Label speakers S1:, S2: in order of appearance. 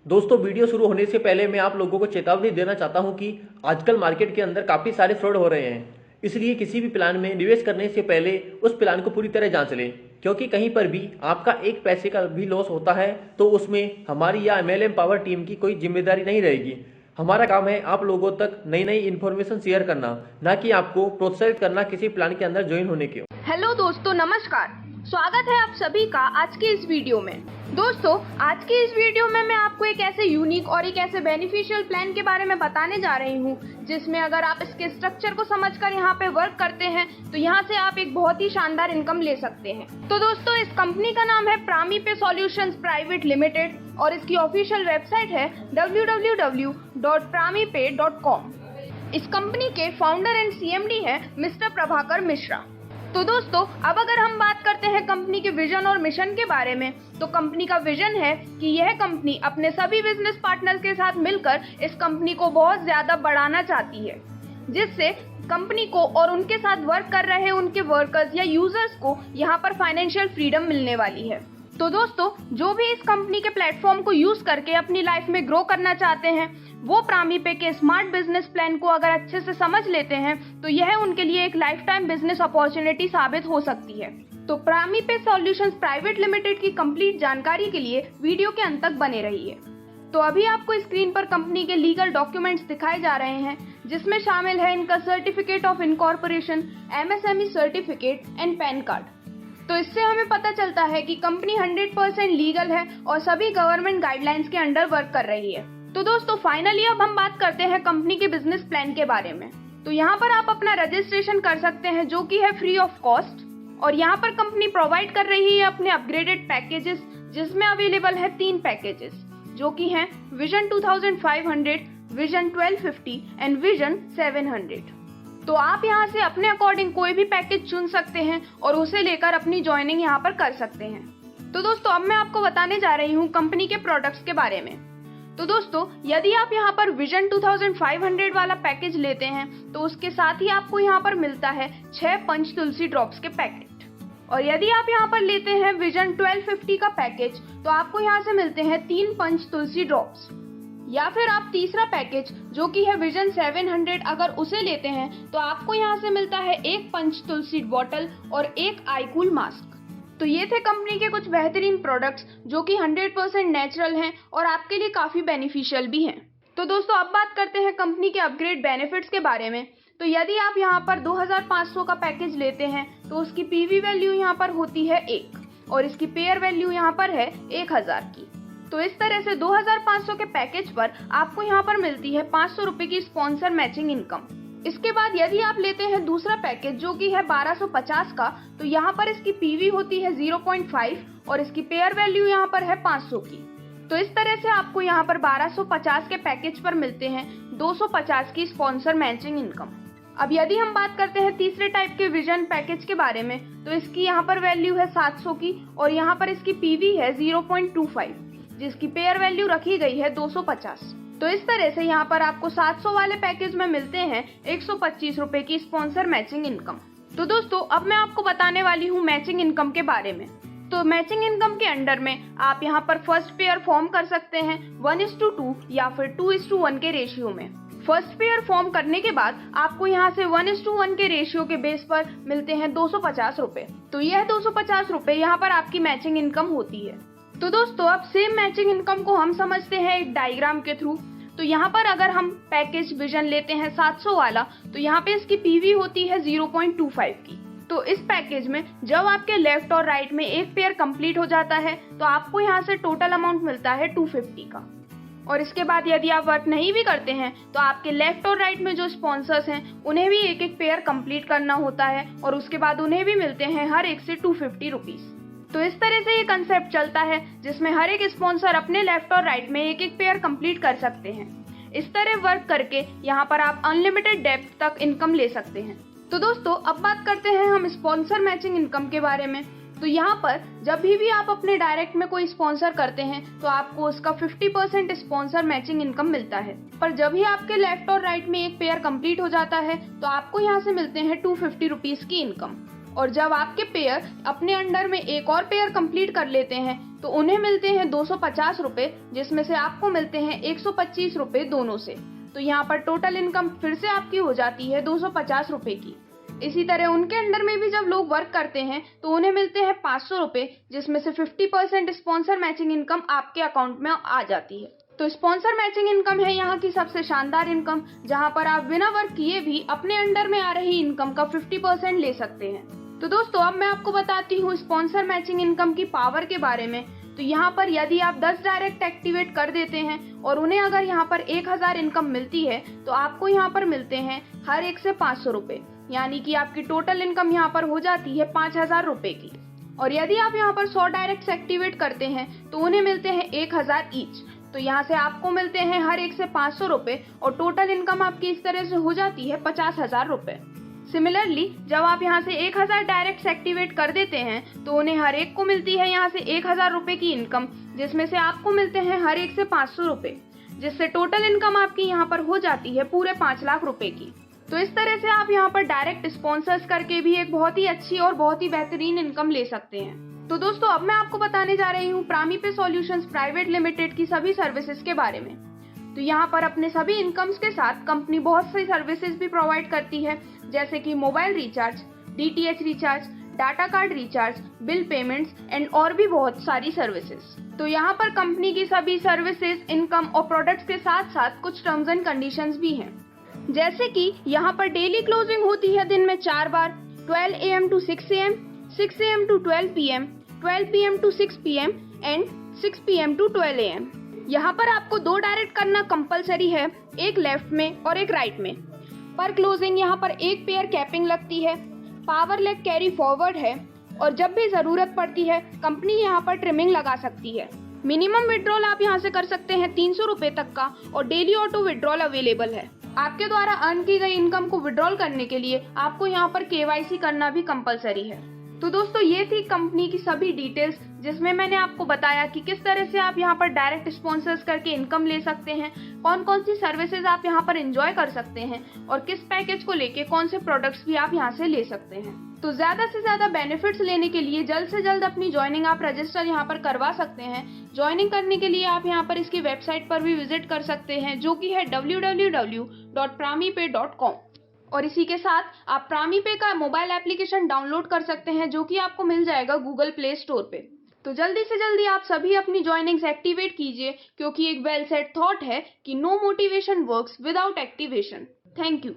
S1: दोस्तों वीडियो शुरू होने से पहले मैं आप लोगों को चेतावनी देना चाहता हूं कि आजकल मार्केट के अंदर काफ़ी सारे फ्रॉड हो रहे हैं। इसलिए किसी भी प्लान में निवेश करने से पहले उस प्लान को पूरी तरह जांच लें, क्योंकि कहीं पर भी आपका एक पैसे का भी लॉस होता है तो उसमें हमारी या MLM पावर टीम की कोई जिम्मेदारी नहीं रहेगी। हमारा काम है आप लोगों तक नई नई इन्फॉर्मेशन शेयर करना, ना कि आपको प्रोत्साहित करना किसी प्लान के अंदर ज्वाइन होने के।
S2: हेलो दोस्तों, नमस्कार। स्वागत है आप सभी का आज के इस वीडियो में। दोस्तों, आज के इस वीडियो में मैं आपको एक ऐसे यूनिक और एक ऐसे बेनिफिशियल प्लान के बारे में बताने जा रही हूँ, जिसमें अगर आप इसके स्ट्रक्चर को समझकर यहाँ पे वर्क करते हैं तो यहाँ से आप एक बहुत ही शानदार इनकम ले सकते हैं। तो दोस्तों, इस कंपनी का नाम है प्रामीपे सॉल्यूशंस प्राइवेट लिमिटेड और इसकी ऑफिशियल वेबसाइट है www.pramipe.com। इस कंपनी के फाउंडर एंड CMD है मिस्टर प्रभाकर मिश्रा। तो दोस्तों, अब अगर हम बात करते हैं कंपनी के विजन और मिशन के बारे में, तो कंपनी का विजन है कि यह कंपनी अपने सभी बिजनेस पार्टनर्स के साथ मिलकर इस कंपनी को बहुत ज्यादा बढ़ाना चाहती है, जिससे कंपनी को और उनके साथ वर्क कर रहे उनके वर्कर्स या यूजर्स को यहाँ पर फाइनेंशियल फ्रीडम मिलने वाली है। तो दोस्तों, जो भी इस कंपनी के प्लेटफॉर्म को यूज करके अपनी लाइफ में ग्रो करना चाहते हैं, वो प्रामीपे के स्मार्ट बिजनेस प्लान को अगर अच्छे से समझ लेते हैं तो यह उनके लिए एक लाइफ टाइम बिजनेस अपॉर्चुनिटी साबित हो सकती है। तो प्रामीपे सॉल्यूशंस प्राइवेट लिमिटेड की कंप्लीट जानकारी के लिए वीडियो के अंत तक बने रहिए। तो अभी आपको स्क्रीन पर कंपनी के लीगल डॉक्यूमेंट्स दिखाए जा रहे हैं, जिसमें शामिल है इनका certificate of incorporation, MSME certificate and pan card. तो इससे हमें पता चलता है कि कंपनी 100% लीगल है और सभी गवर्नमेंट गाइडलाइंस के अंडर वर्क कर रही है। तो दोस्तों, फाइनली अब हम बात करते हैं कंपनी के बिजनेस प्लान के बारे में। तो यहाँ पर आप अपना रजिस्ट्रेशन कर सकते हैं, जो कि है फ्री ऑफ कॉस्ट, और यहाँ पर कंपनी प्रोवाइड कर रही है अपने अपग्रेडेड पैकेजेस, जिसमें अवेलेबल है 3 पैकेजेस, जो कि हैं विजन 2500, विजन 1250 एंड विजन 700। तो आप यहाँ से अपने अकॉर्डिंग कोई भी पैकेज चुन सकते हैं और उसे लेकर अपनी ज्वाइनिंग यहाँ पर कर सकते हैं। तो दोस्तों, अब मैं आपको बताने जा रही हूँ कंपनी के प्रोडक्ट्स के बारे में। तो दोस्तों, यदि आप यहाँ पर विजन 2500 वाला पैकेज लेते हैं तो उसके साथ ही आपको यहाँ पर मिलता है 6 पंच तुलसी ड्रॉप्स के पैकेट, और यदि आप यहाँ पर लेते हैं विजन 1250 का पैकेज तो आपको यहाँ से मिलते हैं 3 पंच तुलसी ड्रॉप्स। या फिर आप तीसरा पैकेज जो कि है विजन 700, अगर उसे लेते हैं तो आपको यहाँ से मिलता है 1 पंच तुलसी बॉटल और 1 आईकूल मास्क। तो ये थे कंपनी के कुछ बेहतरीन प्रोडक्ट्स जो कि 100% नेचुरल हैं और आपके लिए काफी बेनिफिशियल भी हैं। तो दोस्तों, अब बात करते हैं कंपनी के अपग्रेड बेनिफिट्स के बारे में। तो यदि आप यहाँ पर 2500 का पैकेज लेते हैं तो उसकी PV वैल्यू यहाँ पर होती है 1 और इसकी पेयर वैल्यू यहाँ पर है 1000 की। तो इस तरह से 2500 के पैकेज पर आपको यहाँ पर मिलती है 500 रुपए की स्पॉन्सर मैचिंग इनकम। इसके बाद यदि आप लेते हैं दूसरा पैकेज जो कि है 1250 का, तो यहाँ पर इसकी PV होती है 0.5 और इसकी पेयर वैल्यू यहाँ पर है 500 की। तो इस तरह से आपको यहाँ पर 1250 के पैकेज पर मिलते हैं 250 की स्पॉन्सर मैचिंग इनकम। अब यदि हम बात करते हैं तीसरे टाइप के विजन पैकेज के बारे में, तो इसकी यहाँ पर वैल्यू है 700 की और यहाँ पर इसकी PV है 0.25, जिसकी पेयर वैल्यू रखी गई है 250। तो इस तरह से यहाँ पर आपको 700 वाले पैकेज में मिलते हैं 125 रुपए की स्पॉन्सर मैचिंग इनकम। तो दोस्तों, अब मैं आपको बताने वाली हूँ मैचिंग इनकम के बारे में। तो मैचिंग इनकम के अंडर में आप यहाँ पर फर्स्ट पेयर फॉर्म कर सकते हैं 1:2 या फिर 2:1 के रेशियो में। फर्स्ट पेयर फॉर्म करने के बाद आपको यहाँ से 1:1 के रेशियो के बेस पर मिलते हैं 250 रुपए। तो यह 250 रुपए यहाँ पर आपकी मैचिंग इनकम होती है। तो दोस्तों, अब सेम मैचिंग इनकम को हम समझते हैं एक डायग्राम के थ्रू। तो यहाँ पर अगर हम पैकेज विजन लेते हैं 700 वाला, तो यहाँ पे इसकी PV होती है 0.25 की। तो इस पैकेज में जब आपके लेफ्ट और राइट में एक पेयर कंप्लीट हो जाता है तो आपको यहाँ से टोटल अमाउंट मिलता है 250 का। और इसके बाद यदि आप वर्क नहीं भी करते हैं तो आपके लेफ्ट और राइट में जो स्पॉन्सर्स हैं उन्हें भी एक एक पेयर कंप्लीट करना होता है और उसके बाद उन्हें भी मिलते हैं हर एक से 250 रुपीज। तो इस तरह से ये कंसेप्ट चलता है, जिसमें हर एक स्पॉन्सर अपने लेफ्ट और राइट में एक एक पेयर कंप्लीट कर सकते हैं। इस तरह वर्क करके यहाँ पर आप अनलिमिटेड डेप्थ तक इनकम ले सकते हैं। तो दोस्तों, अब बात करते हैं हम स्पॉन्सर मैचिंग इनकम के बारे में। तो यहाँ पर जब भी आप अपने डायरेक्ट में कोई स्पॉन्सर करते हैं तो आपको उसका 50% स्पॉन्सर मैचिंग इनकम मिलता है, पर जब भी आपके लेफ्ट और राइट में एक पेयर कंप्लीट हो जाता है तो आपको यहाँ से मिलते हैं 250 रुपीज की इनकम। और जब आपके पेयर अपने अंडर में एक और पेयर कंप्लीट कर लेते हैं तो उन्हें मिलते हैं 250 रुपए, जिसमें से आपको मिलते हैं 125 रुपए दोनों से। तो यहाँ पर टोटल इनकम फिर से आपकी हो जाती है 250 रुपए की। इसी तरह उनके अंडर में भी जब लोग वर्क करते हैं तो उन्हें मिलते हैं 500 रुपए, जिसमें से 50% स्पॉन्सर मैचिंग इनकम आपके अकाउंट में आ जाती है। तो स्पॉन्सर मैचिंग इनकम है यहाँ की सबसे शानदार इनकम, जहाँ पर आप बिना वर्क किए भी अपने अंडर में आ रही इनकम का 50% ले सकते हैं। तो दोस्तों अब मैं आपको बताती हूँ स्पॉन्सर मैचिंग इनकम की पावर के बारे में। तो यहाँ पर यदि आप 10 डायरेक्ट एक्टिवेट कर देते हैं और उन्हें अगर यहाँ पर 1000 इनकम मिलती है तो आपको यहाँ पर मिलते हैं हर एक से 500 रुपए, यानी कि आपकी टोटल इनकम यहाँ पर हो जाती है 5000 रुपए की। और यदि आप यहाँ पर 100 डायरेक्ट एक्टिवेट करते हैं तो उन्हें मिलते हैं 1000 ईच। तो यहाँ से आपको मिलते हैं हर एक से 500 रुपए और टोटल इनकम आपकी इस तरह से हो जाती है 50,000 रुपए। सिमिलरली जब आप यहाँ से 1000 डायरेक्ट एक्टिवेट कर देते हैं तो उन्हें हर एक को मिलती है यहाँ से 1000 रुपए की इनकम, जिसमें से आपको मिलते हैं हर एक से 500 रुपए, जिससे टोटल इनकम आपकी यहाँ पर हो जाती है पूरे 5 लाख रुपए की। तो इस तरह से आप यहाँ पर डायरेक्ट स्पॉन्सर्स करके भी एक बहुत ही अच्छी और बहुत ही बेहतरीन इनकम ले सकते हैं। तो दोस्तों अब मैं आपको बताने जा रही हूँ प्रामीपे सॉल्यूशंस प्राइवेट लिमिटेड की सभी सर्विसेज के बारे में। तो यहाँ पर अपने सभी इनकम्स के साथ कंपनी बहुत सी सर्विसेज भी प्रोवाइड करती है, जैसे कि mobile recharge, DTH recharge, data card recharge, bill payments and और भी बहुत सारी सर्विसेज। तो यहाँ पर कंपनी की सभी सर्विसेज, इनकम और प्रोडक्ट्स के साथ साथ कुछ टर्म्स एंड कंडीशंस भी हैं, जैसे कि यहाँ पर डेली क्लोजिंग होती है दिन में 4 बार, 12 AM to 6 AM, 6 AM to 12 PM, 12 PM to 6 PM and 6 PM to 12 AM। यहाँ पर आपको 2 डायरेक्ट करना कंपलसरी है, एक लेफ्ट में और एक राइट में। पर क्लोजिंग यहाँ पर एक पेयर कैपिंग लगती है, पावर लेग कैरी फॉरवर्ड है और जब भी जरूरत पड़ती है कंपनी यहाँ पर ट्रिमिंग लगा सकती है। मिनिमम विड्रॉल आप यहाँ से कर सकते हैं 300 रुपए तक का और डेली ऑटो विड्रॉल अवेलेबल है। आपके द्वारा अर्न की गई इनकम को विड्रॉल करने के लिए आपको यहाँ पर KYC करना भी कंपलसरी है। तो दोस्तों ये थी कंपनी की सभी डिटेल्स, जिसमें मैंने आपको बताया कि किस तरह से आप यहाँ पर डायरेक्ट स्पॉन्सर्स करके इनकम ले सकते हैं, कौन कौन सी सर्विसेज आप यहाँ पर एंजॉय कर सकते हैं और किस पैकेज को लेके कौन से प्रोडक्ट्स भी आप यहाँ से ले सकते हैं। तो ज्यादा से ज्यादा बेनिफिट्स लेने के लिए जल्द से जल्द अपनी ज्वाइनिंग आप रजिस्टर यहाँ पर करवा सकते हैं। ज्वाइनिंग करने के लिए आप यहाँ पर इसकी वेबसाइट पर भी विजिट कर सकते हैं, जो कि है www.pramipe.com। और इसी के साथ आप प्रामीपे का मोबाइल एप्लीकेशन डाउनलोड कर सकते हैं, जो कि आपको मिल जाएगा गूगल प्ले स्टोर पे। तो जल्दी से जल्दी आप सभी अपनी ज्वाइनिंग्स एक्टिवेट कीजिए, क्योंकि एक वेल सेड थॉट है कि no motivation works without activation. Thank you.